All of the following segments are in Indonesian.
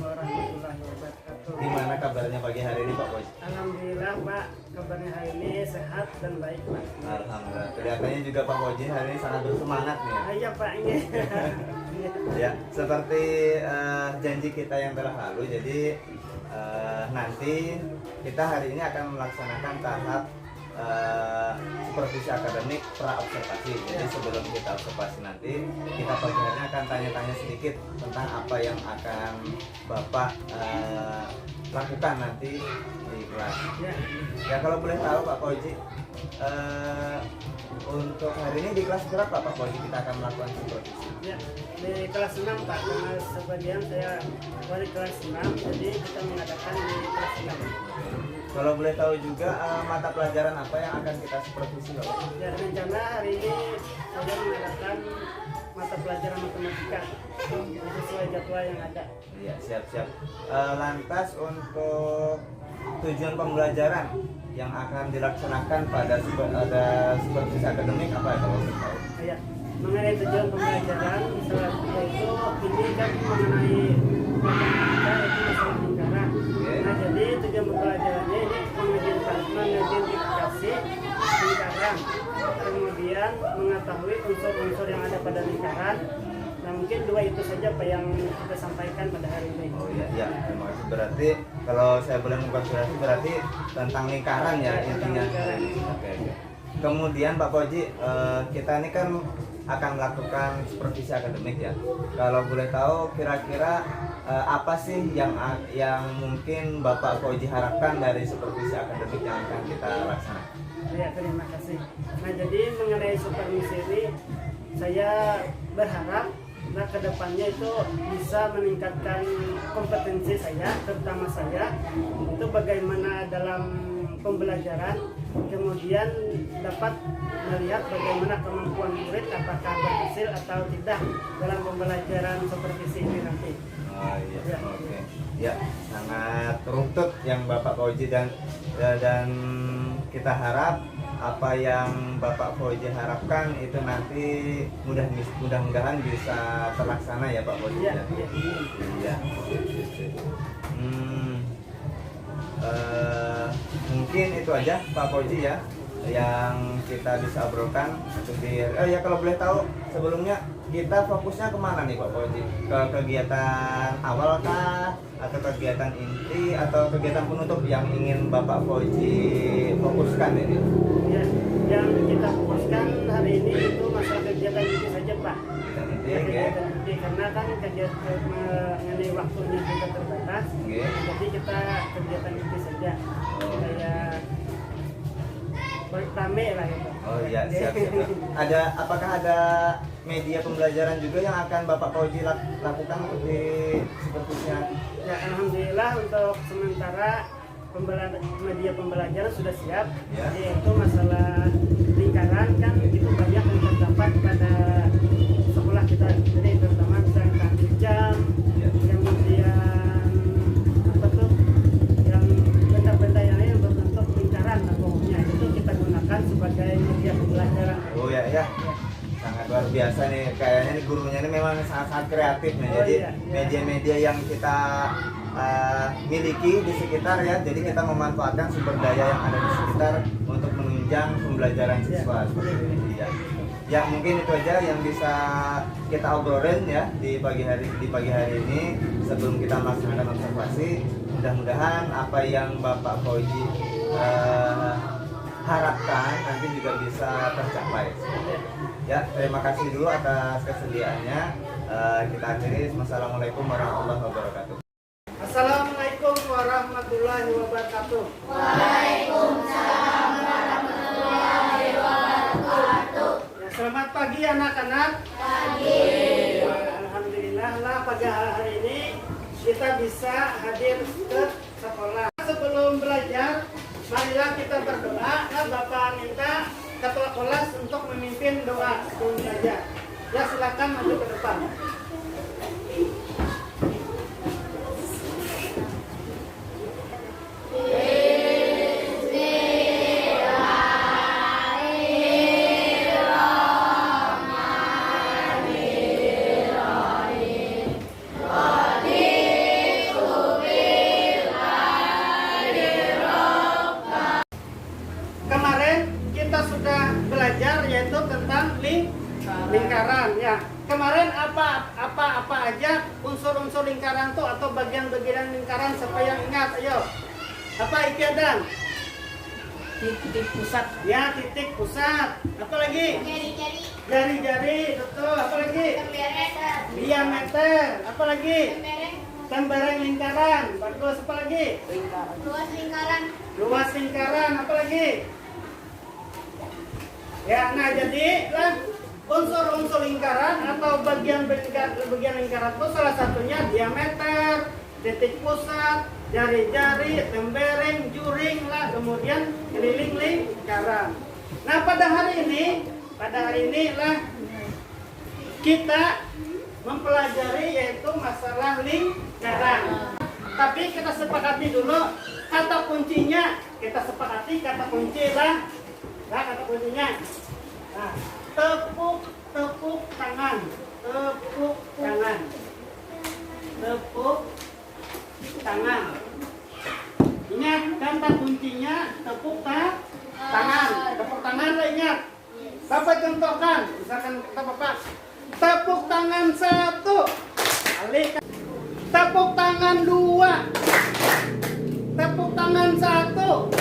warahmatullahi wabarakatuh. Gimana kabarnya pagi hari ini Pak Koji? Alhamdulillah Pak, kabarnya hari ini sehat dan baik Pak. Alhamdulillah. Kelihatannya juga Pak Koji hari ini sangat bersemangat nih ya. Iya Pak, ini. Ya, seperti janji kita yang telah lalu. Jadi nanti kita hari ini akan melaksanakan tahap supervisi akademik pra observasi. Jadi sebelum kita observasi nanti, kita pagi hari ini akan tanya-tanya sedikit tentang apa yang akan Bapak lakukan nanti di kelas. Ya kalau boleh tahu Pak Koji, untuk hari ini di kelas berapa Pak Koji kita akan melakukan supervisi? Ya, di kelas 6 Pak, karena sebagian saya wali kelas 6, jadi kita mengadakan di kelas 6. Kalau boleh tahu juga mata pelajaran apa yang akan kita supervisi Pak? Ya, rencana hari ini saya mengadakan mata pelajaran matematika sesuai jadwal yang ada. Iya, siap-siap. Lantas untuk tujuan pembelajaran yang akan dilaksanakan pada supervisi akademik apa ya kalau boleh tahu? Ya, mengenai tujuan pembelajaran misalnya itu ini kan mengenai matematika itu masalah lingkaran. Nah jadi tujuan pembelajarannya ini mengidentifikasi lingkaran, kemudian mengetahui unsur-unsur yang ada pada lingkaran. Nah mungkin dua itu saja Pak yang kita sampaikan pada hari ini. Oh iya, ya, terima kasih. Berarti kalau saya boleh mengkonfirmasi berarti tentang lingkaran ya intinya. Lingkaran. Oke. Kemudian Pak Koji, kita ini kan akan melakukan supervisi akademik ya. Kalau boleh tahu kira-kira apa sih yang mungkin Bapak Koji harapkan dari supervisi akademik yang akan kita laksanakan? Ya, terima kasih. Nah jadi mengenai supervisi ini saya berharap kedepannya itu bisa meningkatkan kompetensi saya, terutama saya itu bagaimana dalam pembelajaran, kemudian dapat melihat bagaimana kemampuan murid apakah berhasil atau tidak dalam pembelajaran supervisi ini nanti. Oh iya, ya. Oke. Ya, sangat runtut yang Bapak Koji dan kita harap apa yang Bapak Koji harapkan itu nanti mudah-mudahan bisa terlaksana ya Pak Koji. Iya. Iya. Mungkin itu aja Pak Koji ya yang kita bisa obrolkan untuk ya kalau boleh tahu sebelumnya kita fokusnya kemana nih Pak Koji? Ke kegiatan awal kah? Atau kegiatan inti? Atau kegiatan penutup yang ingin Bapak Koji fokuskan ini? Ya, yang kita fokuskan hari ini itu masalah kegiatan inti saja Pak. Kegiatan inti karena kan kegiatan mengenai waktunya kita terbatas. Jadi kita kegiatan inti saja. Kayak rame lah ya Pak. Oh iya, siap. Apakah ada media pembelajaran juga yang akan Bapak Koji lakukan untuk di supervisinya? Ya alhamdulillah untuk sementara media pembelajaran sudah siap. Ya. Yaitu masalah lingkaran kan itu banyak yang terdapat pada sekolah kita, jadi terutama misalnya tampil jam, Ya. kemudian apa tuh yang benda-benda yang lain berbentuk lingkaran, nah pokoknya itu kita gunakan sebagai media pembelajaran. Oh ya, ya. Sangat luar biasa nih, kayaknya nih gurunya ini memang sangat kreatif nih. Jadi media-media yang kita miliki di sekitar ya, jadi kita memanfaatkan sumber daya yang ada di sekitar untuk menunjang pembelajaran siswa seperti ini ya. Ya mungkin itu aja yang bisa kita obrolin ya di pagi hari ini sebelum kita melaksanakan observasi. Mudah-mudahan apa yang Bapak Koji harapkan nanti juga bisa tercapai. Ya, terima kasih dulu atas kesediaannya. Kita akhiri. Wassalamualaikum warahmatullahi wabarakatuh. Assalamualaikum warahmatullahi wabarakatuh. Waalaikumsalam warahmatullahi wabarakatuh. Ya, selamat pagi anak-anak. Pagi. Alhamdulillah lah pada hari ini kita bisa hadir ke sekolah. Sebelum belajar, marilah kita berdoa. Nah, Bapak minta ketua kelas untuk memimpin doa sebelum belajar. Ya silakan maju ke depan. bagian-bagian lingkaran siapa yang ingat? Ayo. Apa Iki Adam? Titik pusat. Ya, titik pusat. Apa lagi? Jari-jari. Jari-jari, betul. Apa lagi? Tembereng. Diameter. Apa lagi? Tembereng. Tembereng lingkaran. Bagus. Apa lagi? Luas lingkaran. Luas lingkaran. Apa lagi? Ya, nah jadi lah unsur-unsur lingkaran atau bagian lingkaran itu salah satunya diameter, titik pusat, jari-jari, tembereng, juring lah, kemudian keliling lingkaran. Nah pada hari ini lah kita mempelajari yaitu masalah lingkaran. Tapi kita sepakati dulu kata kuncinya. Kita sepakati kata kunci lah. Nah, kata kuncinya. Nah, tepuk tangan. Tepuk tangan. Tepuk tangan. Ingat kata kuncinya tepuk tangan. Tepuk tangan lah ingat. Bapak contohkan, misalkan kata Bapak, tepuk tangan 1. Alihkan. Tepuk tangan 2. Tepuk tangan 1.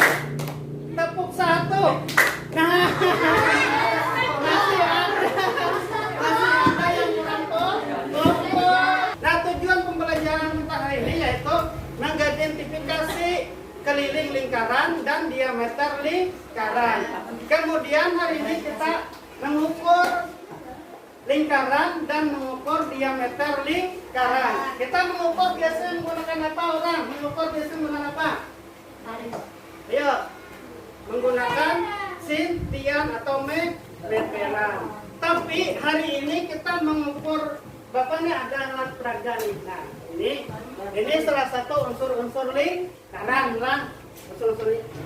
Tepuk 1. Nah, masih ada yang kurang tepuk. Nah, tujuan pembelajaran kita hari ini yaitu mengidentifikasi keliling lingkaran dan diameter lingkaran. Kemudian hari ini kita mengukur lingkaran dan mengukur diameter lingkaran. Kita mengukur biasanya menggunakan apa orang? Mengukur biasanya menggunakan apa? Ayo, menggunakan sintian atau meteran. Tapi hari ini kita mengukur, Bapak ini ada alat peraga nih. Nah, ini salah satu unsur-unsur lingkaran lah.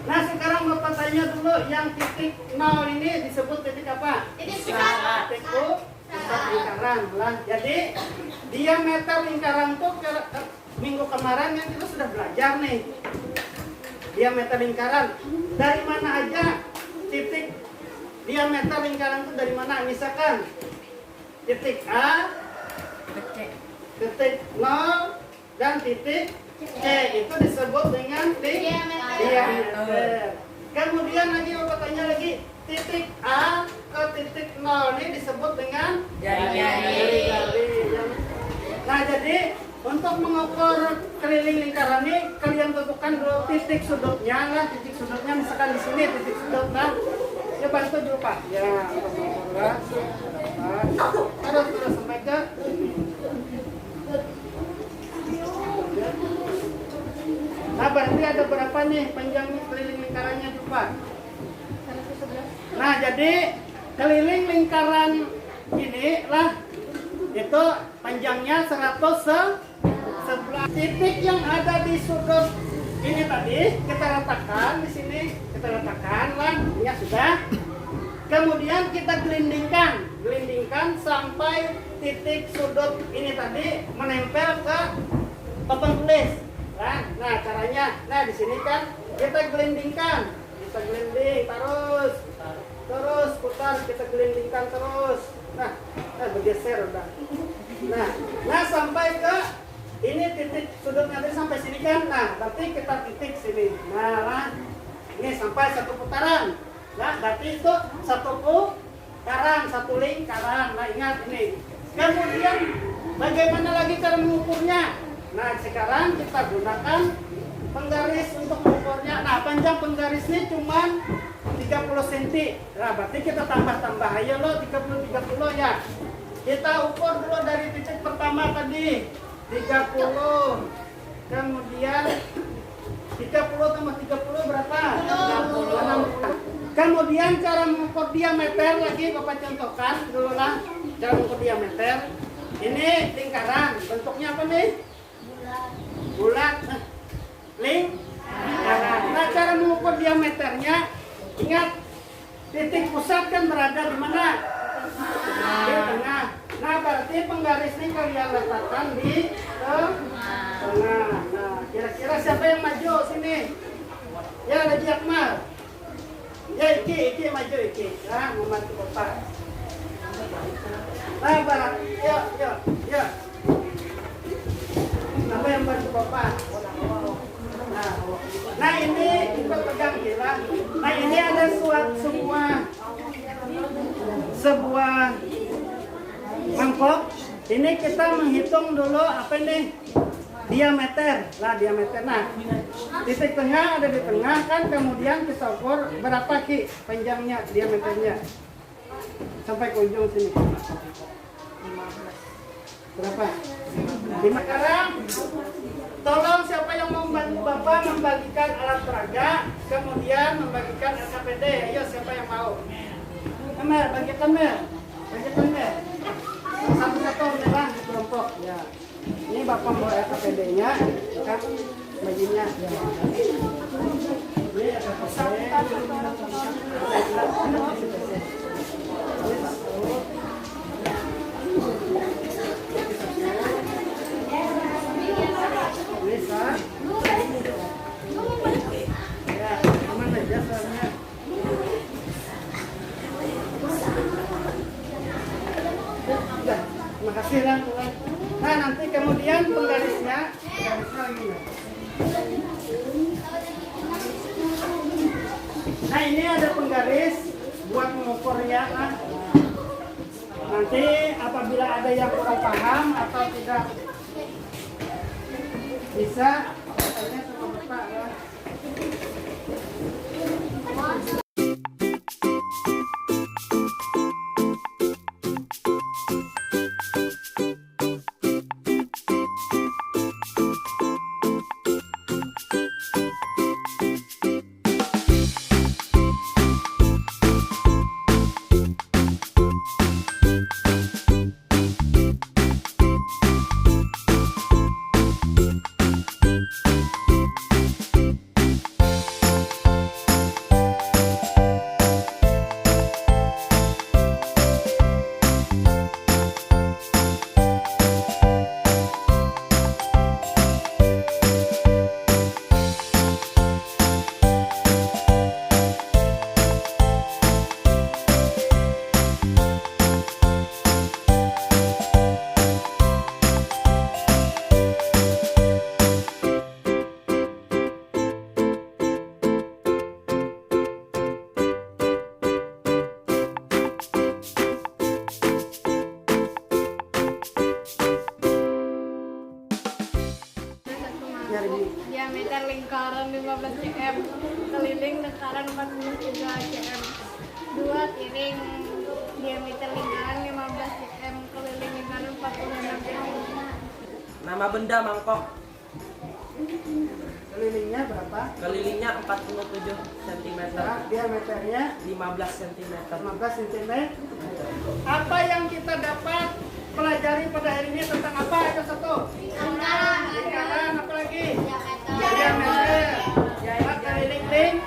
Nah sekarang Bapak tanya dulu yang titik 0 ini disebut titik apa? Titik pusat. Titik pusat lingkaran lah. Jadi diameter lingkaran tuh minggu kemarin yang kita sudah belajar nih. Diameter lingkaran dari mana aja titik diameter lingkaran itu dari mana? Misalkan titik A, titik 0 dan titik C itu disebut dengan diameter. Kemudian lagi Bapak tanya lagi titik A ke titik 0 ini disebut dengan jari-jari. Nah jadi untuk mengukur keliling lingkaran ini kalian tentukan dulu titik sudutnya lah. Titik sudutnya misalkan di sini titik sudut lah. Ya bantu dulu Pak. Ya terus sampai ke sini. Nah berarti ada berapa nih panjang keliling lingkarannya coba? Nah jadi keliling lingkaran ini lah itu panjangnya 111. Titik yang ada di sudut ini tadi kita letakkan di sini, kita letakkan lah, ya sudah. Kemudian kita gelindingkan sampai titik sudut ini tadi menempel ke papan tulis. Nah caranya, nah di sini kan kita gelindingkan, kita gelinding terus putar, kita gelindingkan terus. Nah bergeser udah. Nah sampai ke ini titik sudutnya tadi sampai sini kan. Nah berarti kita titik sini. Nah ini sampai satu putaran. Nah berarti itu satu putaran, satu lingkaran. Nah ingat ini. Kemudian bagaimana lagi cara mengukurnya? Nah sekarang kita gunakan penggaris untuk mengukurnya. Nah panjang penggaris ini cuma 30 cm. Nah berarti kita tambah. Ayo lo 30 ya. Kita ukur dulu dari titik pertama tadi 30. Kemudian 30 tambah 30 berapa? 60. Kemudian cara mengukur diameter lagi Bapak contohkan dulu lah. Cara mengukur diameter. Ini lingkaran. Bentuknya apa nih? Bulat. Lingkaran. Nah cara mengukur diameternya, ingat titik pusat kan berada di mana? Di tengah. Nah berarti penggaris ini kalian letakkan di tengah. Nah kira-kira siapa yang maju sini? Ya Haji Akmal. Ya Iki maju Iki. Nah membantu Bapak. Nah barang, yuk. Sampai yang bantu Bapak. Nah, nah ini kita pegang gila. Nah ini ada sebuah mangkok. Ini kita menghitung dulu apa nih diameter. Nah diameter. Nah titik tengah ada di tengah kan. Kemudian kita ukur berapa ki panjangnya diameternya sampai ke ujung sini. Berapa? 5. Sekarang tolong siapa yang mau membantu Bapak membagikan alat peraga, kemudian membagikan SKPD. Ayo siapa yang mau? Kamer, bagikan Mer. Bagikan Mer. Satu-satu memang kelompok. Ya. Ini Bapak bawa SKPD-nya, kan baginya. Ya. Ini bisa. Ya, aman aja soalnya. Udah, terima kasih lah Tuhan. Nah nanti kemudian penggarisnya lagi. Nah ini ada penggaris buat mengukurnya. Nah. Nanti apabila ada yang kurang paham atau tidak bisa tanya sama Bapak ya. Diameter lingkaran 15 cm, keliling lingkaran 43 cm. 2 piring diameter lingkaran 15 cm, keliling lingkaran 46 cm. Nama benda mangkok. Kelilingnya berapa? Kelilingnya 47 cm. Nah, diameternya 15 cm. 15 cm. Apa yang kita dapat pelajari pada hari ini tentang apa? Itu satu. Lingkaran, apa lagi? Diameter. Nah, keliling ring.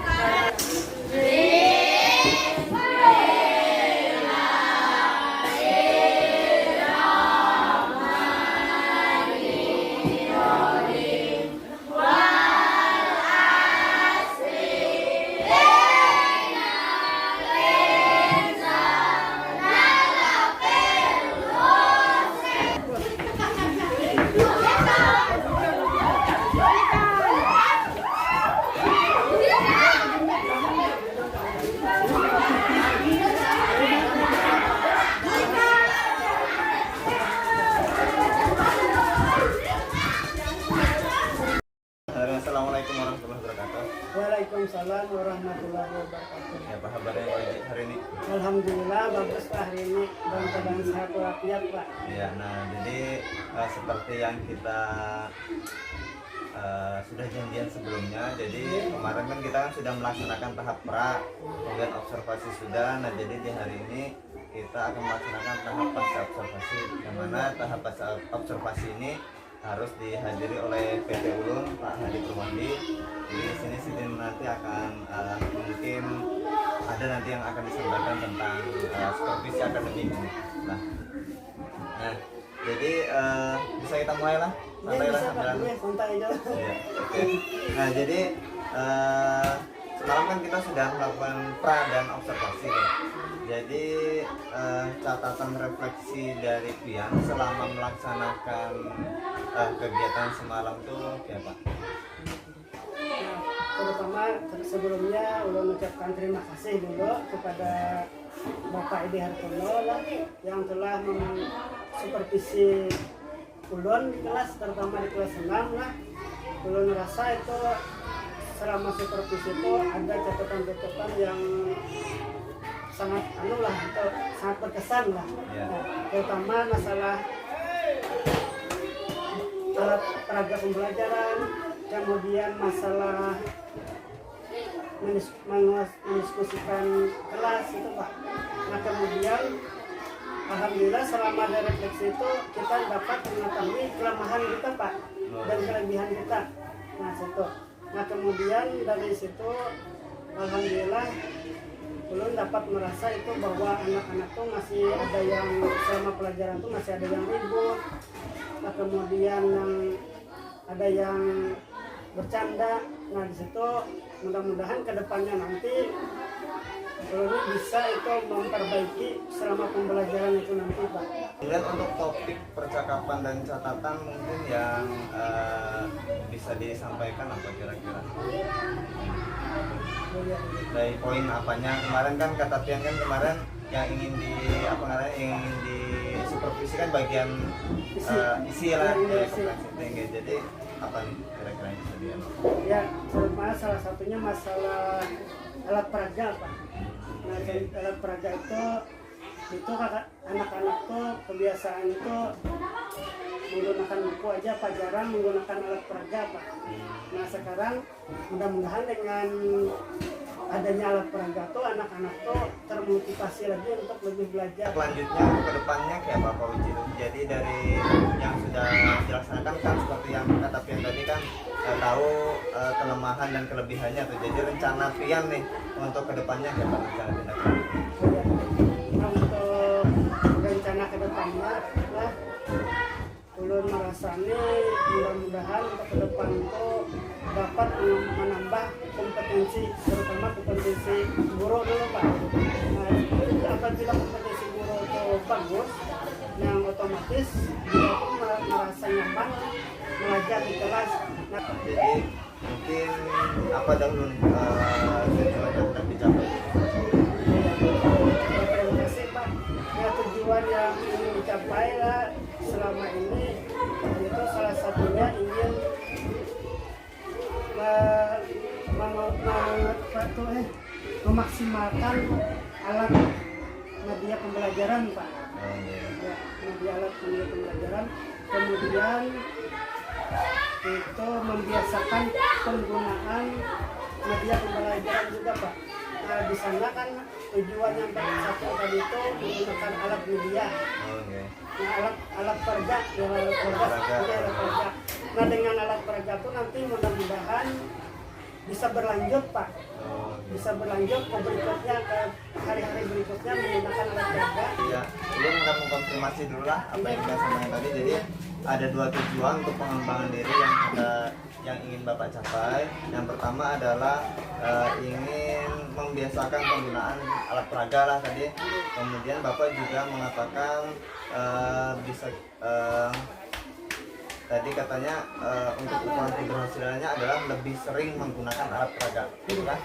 Assalamualaikum warahmatullahi wabarakatuh. Waalaikumsalam warahmatullahi wabarakatuh. Ya, apa kabarnya Pak Haji hari ini? Alhamdulillah bagus Pak hari ini dalam keadaan sehat walafiat Pak. Ya, nah jadi seperti yang kita sudah janjian sebelumnya. Jadi kemarin kan kita sudah melaksanakan tahap pra, kemudian observasi sudah. Nah jadi di hari ini kita akan melaksanakan tahap pasca observasi, yang mana tahap pasca observasi ini harus dihadiri oleh PT Ulun Pak Hadi Purwandi. Jadi di sini Sidin nanti akan mungkin ada nanti yang akan disampaikan tentang supervisi akademik ini. Nah, jadi bisa kita mulai lah, santai lah, Santai aja. Iya, oke. Nah jadi semalam kan kita sudah melakukan pra dan observasi ya. Jadi catatan refleksi dari Pian selama melaksanakan kegiatan semalam itu apa? Nah, terutama sebelumnya ulun mengucapkan terima kasih dulu kepada Bapak Edi Hartono lah, yang telah mensupervisi ulun di kelas, terutama di kelas 6 lah. Ulun rasa itu selama supervisi itu ada catatan-catatan yang sangat itu sangat berkesan lah. Ya. Nah, terutama masalah alat peraga pembelajaran, kemudian masalah mendiskusikan kelas itu Pak. Nah kemudian alhamdulillah selama ada refleksi itu kita dapat mengetahui kelemahan kita Pak dan kelebihan kita. Nah situ. Nah kemudian dari situ alhamdulillah belum dapat merasa itu bahwa anak-anak tuh masih ada yang selama pelajaran tuh masih ada yang ribut. Nah kemudian yang ada yang bercanda. Nah di situ mudah-mudahan kedepannya nanti kalau bisa itu memperbaiki selama pembelajaran itu nanti Pak. Kemudian untuk topik percakapan dan catatan mungkin yang bisa disampaikan apa kira-kira? Dari poin apanya kemarin kan kata Pian kan kemarin yang ingin disupervisikan bagian isi lah dari kompleks tinggi. Jadi apa nih kira-kira yang bisa diambil? Ya, terutama salah satunya masalah alat peraga Pak. Nah, alat peraga itu anak-anak tuh kebiasaan itu menggunakan buku aja pelajaran menggunakan alat peraga Pak. Nah sekarang mudah-mudahan dengan adanya alat peraga tuh anak-anak tuh termotivasi lagi untuk lebih belajar. Selanjutnya ke depannya kayak apa Pak Uji? Jadi dari yang sudah dilaksanakan kan seperti yang kata Pian tadi kan tahu kelemahan dan kelebihannya tuh. Jadi rencana Pian nih untuk ke depannya kayak apa rencana tindak lanjut? Nah, untuk rencana ke depannya lah ulun merasani mudah-mudahan untuk ke depan itu dapat menambah kompetensi, terutama kompetensi guru dulu Pak. Nah, apabila kompetensi guru itu bagus, yang otomatis dia pun merasa nyaman mengajar di kelas. Nah, Jadi mungkin apa dahulu tujuan yang akan dicapai? terima kasih Pak. Ya tujuan yang ingin dicapai lah selama ini itu salah satunya ingin memaksimalkan alat media pembelajaran Pak. Ya, media alat media pembelajaran, kemudian itu membiasakan penggunaan media pembelajaran juga Pak. Nah, di sana kan tujuan yang satu tadi itu menggunakan alat media. Nah, alat peraga, ya alat peraga. Nah, dengan alat peraga itu nanti mudah-mudahan bisa berlanjut Pak. Bisa berlanjut ke berikutnya, ke hari-hari berikutnya menggunakan alat peraga. Ya, ini nggak mengkonfirmasi dulu lah apa yang kita sampaikan tadi. Jadi ada dua tujuan untuk pengembangan diri yang ingin Bapak capai. Yang pertama adalah ingin membiasakan penggunaan alat peraga lah tadi. Kemudian Bapak juga mengatakan bisa tadi katanya untuk ukuran keberhasilannya adalah lebih sering menggunakan alat peraga, betul kan?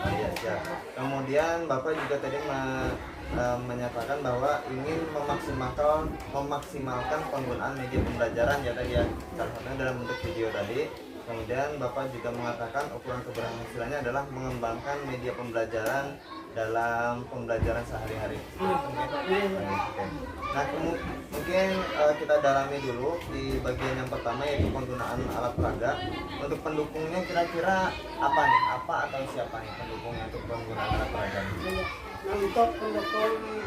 Iya, siap. Kemudian Bapak juga tadi menyatakan bahwa ingin memaksimalkan penggunaan media pembelajaran ya tadi ya, salah satunya dalam bentuk video tadi. Kemudian Bapak juga mengatakan ukuran keberhasilannya adalah mengembangkan media pembelajaran dalam pembelajaran sehari-hari. Oke. Nah, mungkin kita dalami dulu di bagian yang pertama yaitu penggunaan alat peraga. Untuk pendukungnya kira-kira apa nih? Apa atau siapa nih pendukungnya untuk penggunaan alat peraga? Nah, untuk pendukung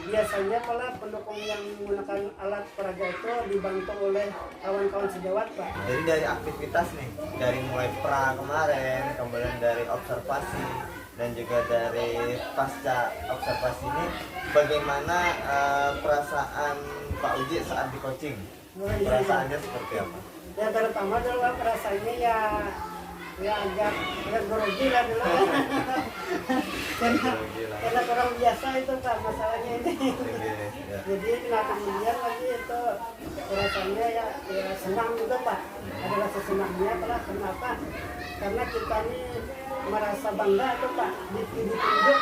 biasanya kalau pendukung yang menggunakan alat peraga itu dibantu oleh kawan-kawan sejawat Pak. Jadi dari aktivitas nih, dari mulai pra kemarin, kemudian dari observasi dan juga dari pasca observasi ini, bagaimana perasaan Pak Uji saat di coaching? Perasaannya seperti apa? Ya terutama adalah perasaannya ya ya agak grogi lah dulu. Karena kurang biasa itu Pak masalahnya ini. Ya. Jadi nah kemudian lagi itu rasanya ya senang juga Pak. Ada rasa senangnya Pak. Kenapa? Karena kita ini merasa bangga tuh Pak ditunjuk.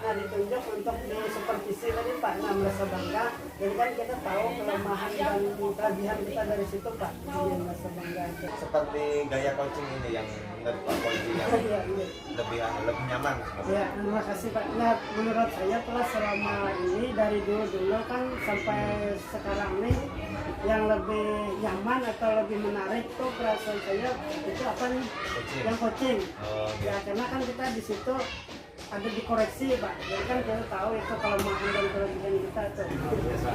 Nah ditunjuk untuk di supervisi tadi Pak. Nah merasa bangga. Jadi kan kita tahu kelemahan dan kelebihan kita dari situ Pak. Jadi merasa bangga. Seperti gaya coaching ini yang menurut Pak Polisi yang Iya, iya. lebih nyaman. Ya, terima kasih Pak. Nah, menurut saya telah selama ini dari dulu kan sampai sekarang nih yang lebih nyaman atau lebih menarik tuh perasaan saya itu apa nih? Coaching. Yang coaching. Oh, Ya, karena kan kita di situ ada dikoreksi Pak. Jadi kan kita tahu itu kelemahan dan kelebihan kita tuh. Biasa.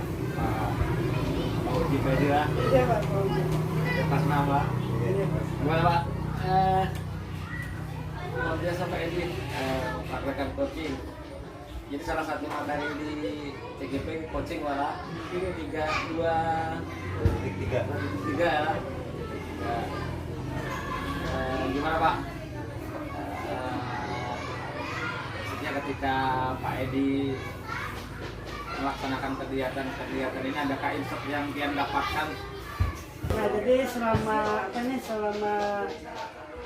Pak Uji Pedi lah. Iya Pak. Pas nama. Iya Pak. Gimana Pak? Luar biasa Pak Edi, praktekan coaching. Jadi salah satu materi di CGP coaching malah ini 3 Tiga. ya. Gimana Pak? Maksudnya ketika Pak Edi melaksanakan kegiatan ini, adakah insight yang Tian dapatkan? Nah, jadi selama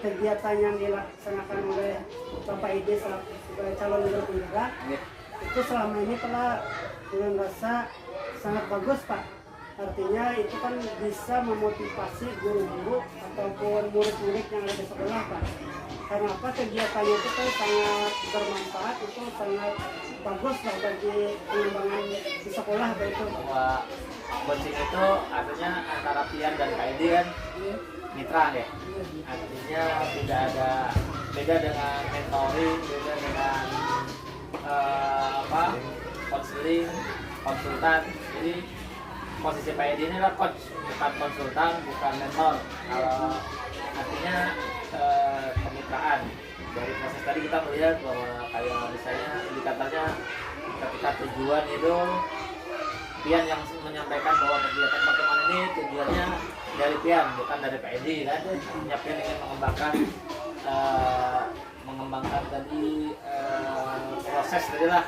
kegiatan yang dilaksanakan oleh Bapak Edi sebagai calon guru penggerak itu selama ini telah dengan rasa sangat bagus Pak. Artinya itu kan bisa memotivasi guru-guru ataupun murid-murid yang ada di sekolah Pak. Karena apa kegiatannya itu kan sangat bermanfaat, itu sangat bagus lah bagi pengembangan di sekolah begitu. Bahwa coaching itu artinya antara Tian dan Pak Edi kan mitra ya. Artinya tidak ada beda dengan mentoring, beda dengan konseling, konsultan. Jadi posisi Pak Edi ini adalah coach, bukan konsultan, bukan mentor. Kalau artinya kemitraan. Dari proses tadi kita melihat bahwa kayak misalnya indikatornya ketika tujuan itu Tian yang menyampaikan bahwa kegiatan pertemuan ini tujuannya dari Tian, bukan dari Pak Edi kan. Artinya Tian ingin mengembangkan tadi proses tadi lah.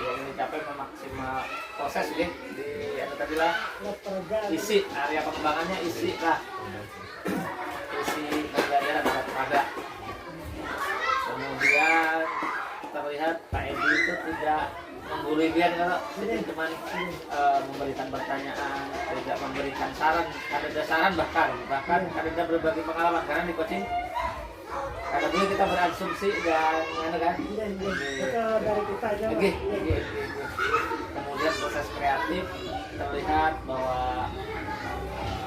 Yang dicapai memaksimal proses ya di apa tadi lah, isi area pengembangannya, isi lah, isi pembelajaran dan pada. Kemudian terlihat Pak Edi itu tidak menggurui Tian kalau jadi cuma memberikan pertanyaan, tidak memberikan saran, ada saran bahkan ada berbagi pengalaman. Karena di coaching karena dulu kita berasumsi dan kan Itu dari kita aja Pak. Oke. Kemudian proses kreatif terlihat bahwa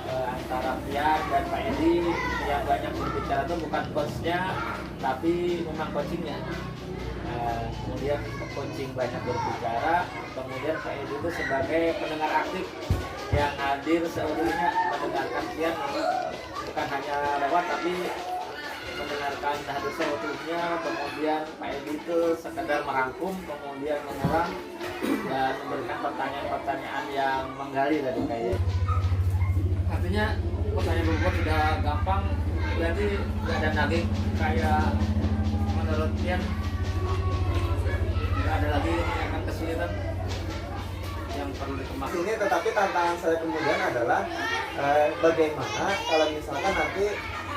antara Tian dan Pak Edi yang banyak berbicara itu bukan coachnya tapi memang coachingnya. Kemudian coaching banyak berbicara, kemudian Pak Edi itu sebagai pendengar aktif yang hadir seluruhnya mendengarkan Tian, bukan hanya lewat tapi mendengarkan hadir seutuhnya. Kemudian Pak Edi itu sekedar merangkum, kemudian mengulang dan memberikan pertanyaan-pertanyaan yang menggali tadi kayak. Artinya pertanyaan berbuat sudah gampang, berarti nggak ada naging kayak menurut Tian. Ada lagi yang akan kesulitan yang perlu dikembangkan. Ini tetapi tantangan saya kemudian adalah bagaimana kalau misalkan nanti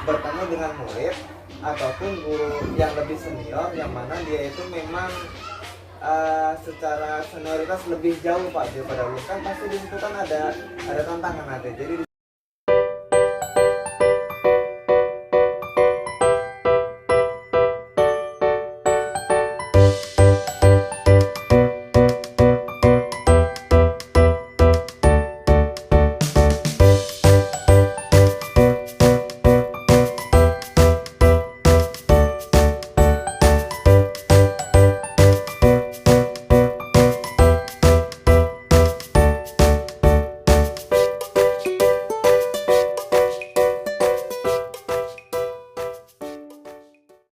bertemu dengan murid ataupun guru yang lebih senior yang mana dia itu memang secara senioritas lebih jauh Pak daripada lulus, kan pasti di situ kan ada tantangan nanti. Jadi